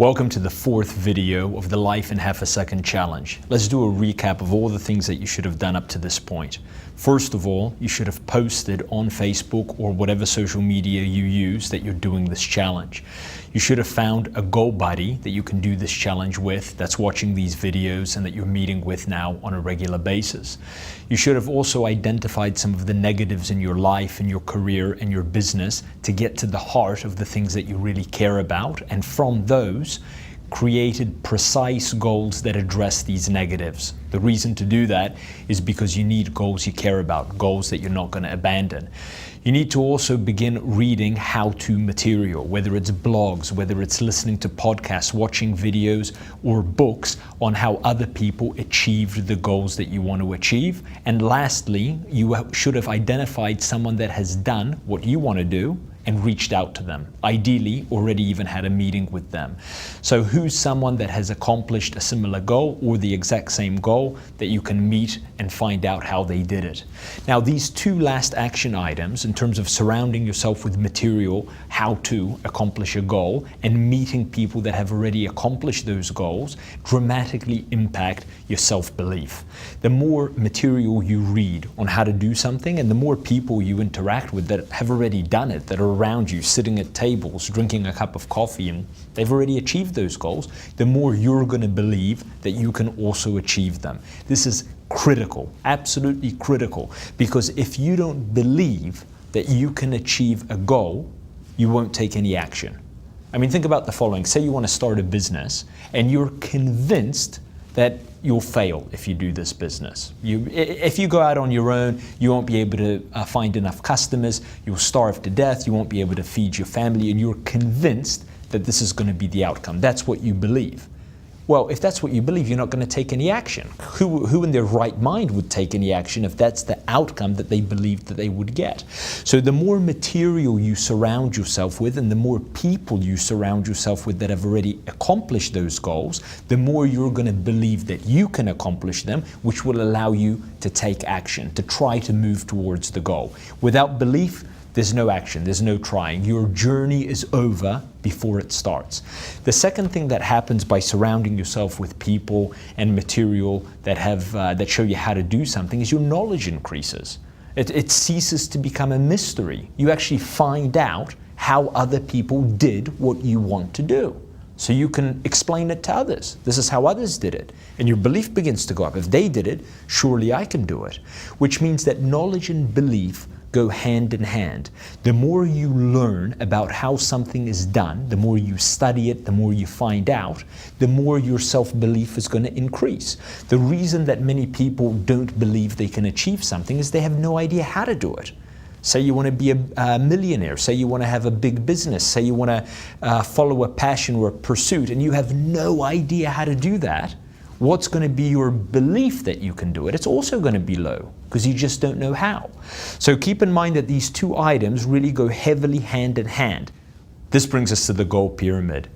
Welcome to the fourth video of the Life in Half a Second Challenge. Let's do a recap of all the things that you should have done up to this point. First of all, you should have posted on Facebook or whatever social media you use that you're doing this challenge. You should have found a goal buddy that you can do this challenge with that's watching these videos and that you're meeting with now on a regular basis. You should have also identified some of the negatives in your life, in your career, and your business to get to the heart of the things that you really care about, and from those, created precise goals that address these negatives. The reason to do that is because you need goals you care about, goals that you're not going to abandon. You need to also begin reading how-to material, whether it's blogs, whether it's listening to podcasts, watching videos, or books on how other people achieved the goals that you want to achieve. And lastly, you should have identified someone that has done what you want to do and reached out to them. Ideally, already even had a meeting with them. So who's someone that has accomplished a similar goal or the exact same goal that you can meet and find out how they did it? Now, these two last action items, in terms of surrounding yourself with material, how to accomplish a goal, and meeting people that have already accomplished those goals, dramatically impact your self-belief. The more material you read on how to do something, and the more people you interact with that have already done it, that are around you, sitting at tables, drinking a cup of coffee, and they've already achieved those goals, the more you're going to believe that you can also achieve them. This is critical, absolutely critical, because if you don't believe that you can achieve a goal, you won't take any action. I mean, think about the following. Say you want to start a business and you're convinced that you'll fail if you do this business. If you go out on your own, you won't be able to find enough customers, you'll starve to death, you won't be able to feed your family, and you're convinced that this is going to be the outcome. That's what you believe. Well, if that's what you believe, you're not going to take any action. Who in their right mind would take any action if that's the outcome that they believed that they would get? So the more material you surround yourself with and the more people you surround yourself with that have already accomplished those goals, the more you're going to believe that you can accomplish them, which will allow you to take action, to try to move towards the goal. Without belief, there's no action, there's no trying. Your journey is over before it starts. The second thing that happens by surrounding yourself with people and material that show you how to do something is your knowledge increases. It ceases to become a mystery. You actually find out how other people did what you want to do. So you can explain it to others. This is how others did it. And your belief begins to go up. If they did it, surely I can do it. Which means that knowledge and belief go hand in hand. The more you learn about how something is done, the more you study it, the more you find out, the more your self-belief is going to increase. The reason that many people don't believe they can achieve something is they have no idea how to do it. Say you want to be a millionaire, say you want to have a big business, say you want to follow a passion or a pursuit, and you have no idea how to do that. What's going to be your belief that you can do it? It's also going to be low because you just don't know how. So keep in mind that these two items really go heavily hand in hand. This brings us to the goal pyramid.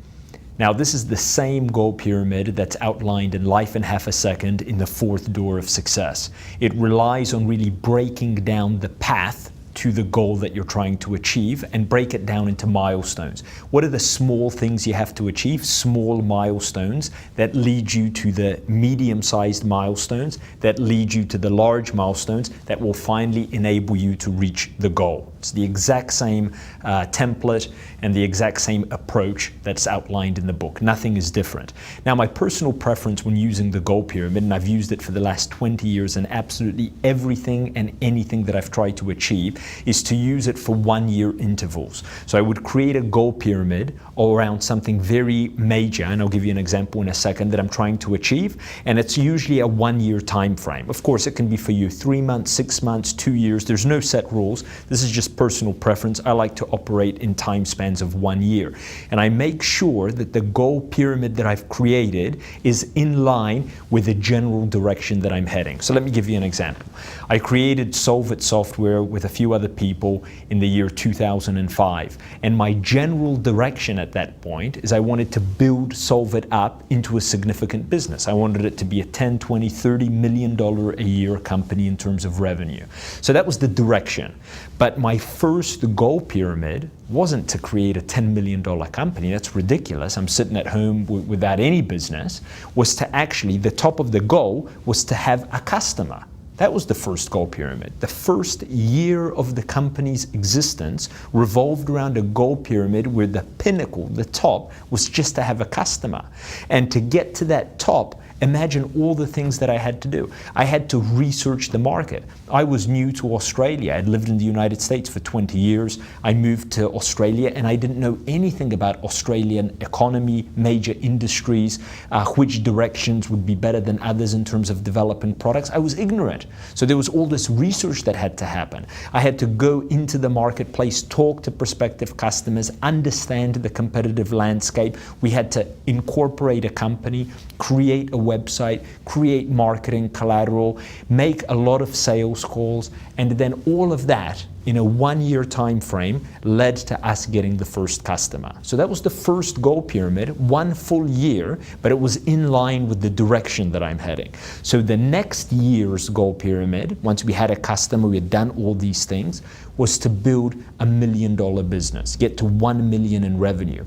Now, this is the same goal pyramid that's outlined in Life in Half a Second in the fourth door of success. It relies on really breaking down the path to the goal that you're trying to achieve and break it down into milestones. What are the small things you have to achieve? Small milestones that lead you to the medium-sized milestones, that lead you to the large milestones that will finally enable you to reach the goal. It's the exact same template and the exact same approach that's outlined in the book. Nothing is different. Now, my personal preference when using the goal pyramid, and I've used it for the last 20 years in absolutely everything and anything that I've tried to achieve, is to use it for 1 year intervals. So I would create a goal pyramid around something very major, and I'll give you an example in a second, that I'm trying to achieve, and it's usually a 1 year time frame. Of course, it can be for you 3 months, 6 months, 2 years. There's no set rules. This is just personal preference. I like to operate in time spans of 1 year. And I make sure that the goal pyramid that I've created is in line with the general direction that I'm heading. So let me give you an example. I created Solve It software with a few other people in the year 2005. And my general direction at that point is I wanted to build Solvit up into a significant business. I wanted it to be a 10, 20, $30 million a year company in terms of revenue. So that was the direction. But my first goal pyramid wasn't to create a $10 million company. That's ridiculous. I'm sitting at home without any business. Was to actually, the top of the goal was to have a customer. That was the first goal pyramid. The first year of the company's existence revolved around a goal pyramid where the pinnacle, the top, was just to have a customer. And to get to that top, imagine all the things that I had to do. I had to research the market. I was new to Australia. I'd lived in the United States for 20 years. I moved to Australia and I didn't know anything about Australian economy, major industries, which directions would be better than others in terms of developing products. I was ignorant. So there was all this research that had to happen. I had to go into the marketplace, talk to prospective customers, understand the competitive landscape. We had to incorporate a company, create a website, create marketing collateral, make a lot of sales calls, and then all of that in a 1-year time frame led to us getting the first customer. So that was the first goal pyramid, 1 full year, but it was in line with the direction that I'm heading. So the next year's goal pyramid, once we had a customer, we had done all these things, was to build $1 million business, get to 1 million in revenue.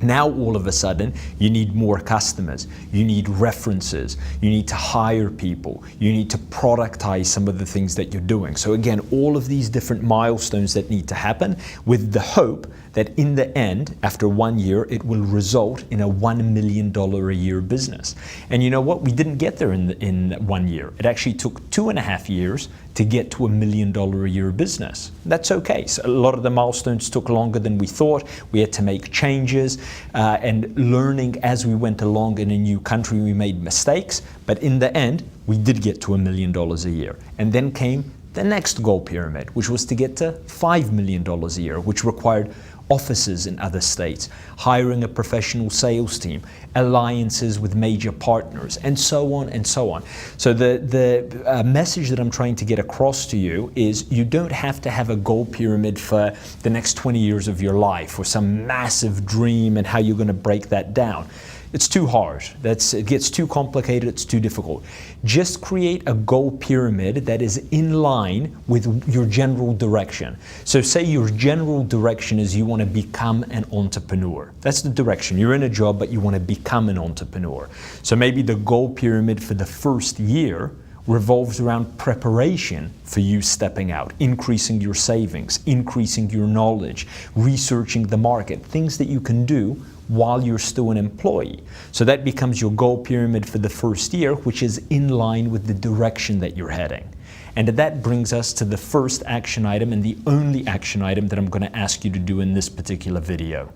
Now all of a sudden, you need more customers, you need references, you need to hire people, you need to productize some of the things that you're doing. So again, all of these different milestones that need to happen with the hope that in the end, after 1 year, it will result in a $1 million a year business. And you know what? We didn't get there in 1 year. It actually took 2.5 years to get to $1 million a year business. That's okay. So a lot of the milestones took longer than we thought. We had to make changes and learning as we went along in a new country, we made mistakes. But in the end, we did get to $1 million a year. And then came the next goal pyramid, which was to get to $5 million a year, which required offices in other states, hiring a professional sales team, alliances with major partners, and so on and so on. So the message that I'm trying to get across to you is you don't have to have a goal pyramid for the next 20 years of your life or some massive dream and how you're going to break that down. It's too hard. It gets too complicated, it's too difficult. Just create a goal pyramid that is in line with your general direction. So say your general direction is you want to become an entrepreneur. That's the direction. You're in a job, but you want to become an entrepreneur. So maybe the goal pyramid for the first year revolves around preparation for you stepping out, increasing your savings, increasing your knowledge, researching the market, things that you can do while you're still an employee. So that becomes your goal pyramid for the first year, which is in line with the direction that you're heading. And that brings us to the first action item and the only action item that I'm going to ask you to do in this particular video.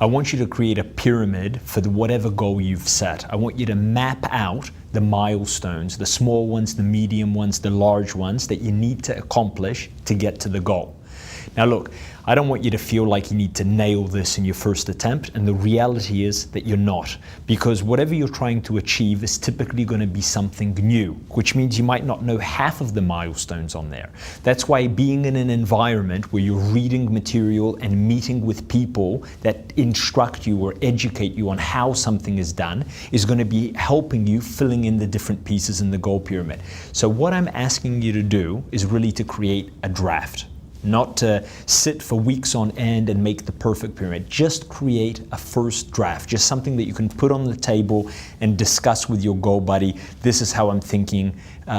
I want you to create a pyramid for whatever goal you've set. I want you to map out the milestones, the small ones, the medium ones, the large ones that you need to accomplish to get to the goal. Now look, I don't want you to feel like you need to nail this in your first attempt, and the reality is that you're not, because whatever you're trying to achieve is typically going to be something new, which means you might not know half of the milestones on there. That's why being in an environment where you're reading material and meeting with people that instruct you or educate you on how something is done is going to be helping you filling in the different pieces in the goal pyramid. So what I'm asking you to do is really to create a draft. Not to sit for weeks on end and make the perfect pyramid. Just create a first draft, just something that you can put on the table and discuss with your goal buddy. This is how I'm thinking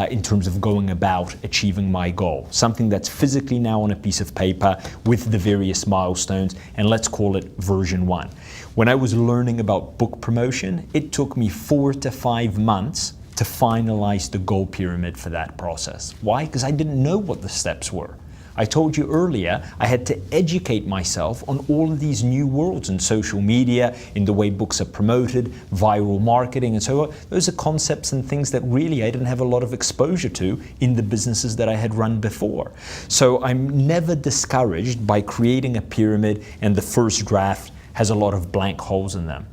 in terms of going about achieving my goal. Something that's physically now on a piece of paper with the various milestones, and let's call it version 1. When I was learning about book promotion, it took me 4 to 5 months to finalize the goal pyramid for that process. Why? Because I didn't know what the steps were. I told you earlier, I had to educate myself on all of these new worlds in social media, in the way books are promoted, viral marketing, and so on. Those are concepts and things that really I didn't have a lot of exposure to in the businesses that I had run before. So I'm never discouraged by creating a pyramid and the first draft has a lot of blank holes in them.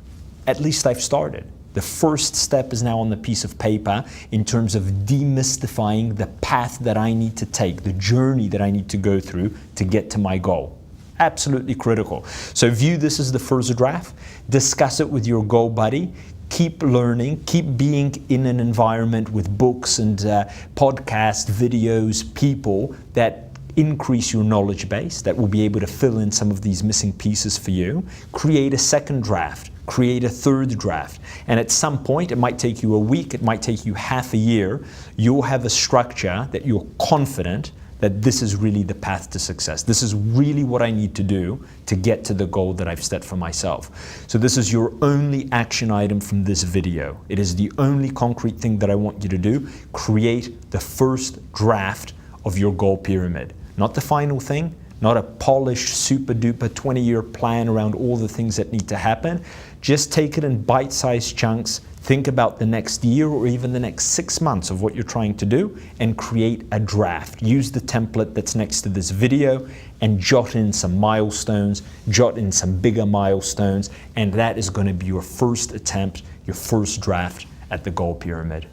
At least I've started. The first step is now on the piece of paper in terms of demystifying the path that I need to take, the journey that I need to go through to get to my goal. Absolutely critical. So view this as the first draft, discuss it with your goal buddy, keep learning, keep being in an environment with books and podcasts, videos, people that increase your knowledge base, that will be able to fill in some of these missing pieces for you. Create a second draft, create a third draft. And at some point, it might take you a week, it might take you half a year, you'll have a structure that you're confident that this is really the path to success. This is really what I need to do to get to the goal that I've set for myself. So this is your only action item from this video. It is the only concrete thing that I want you to do. Create the first draft of your goal pyramid. Not the final thing, not a polished, super duper 20-year plan around all the things that need to happen. Just take it in bite-sized chunks, think about the next year or even the next 6 months of what you're trying to do, and create a draft. Use the template that's next to this video and jot in some milestones, jot in some bigger milestones, and that is going to be your first attempt, your first draft at the goal pyramid.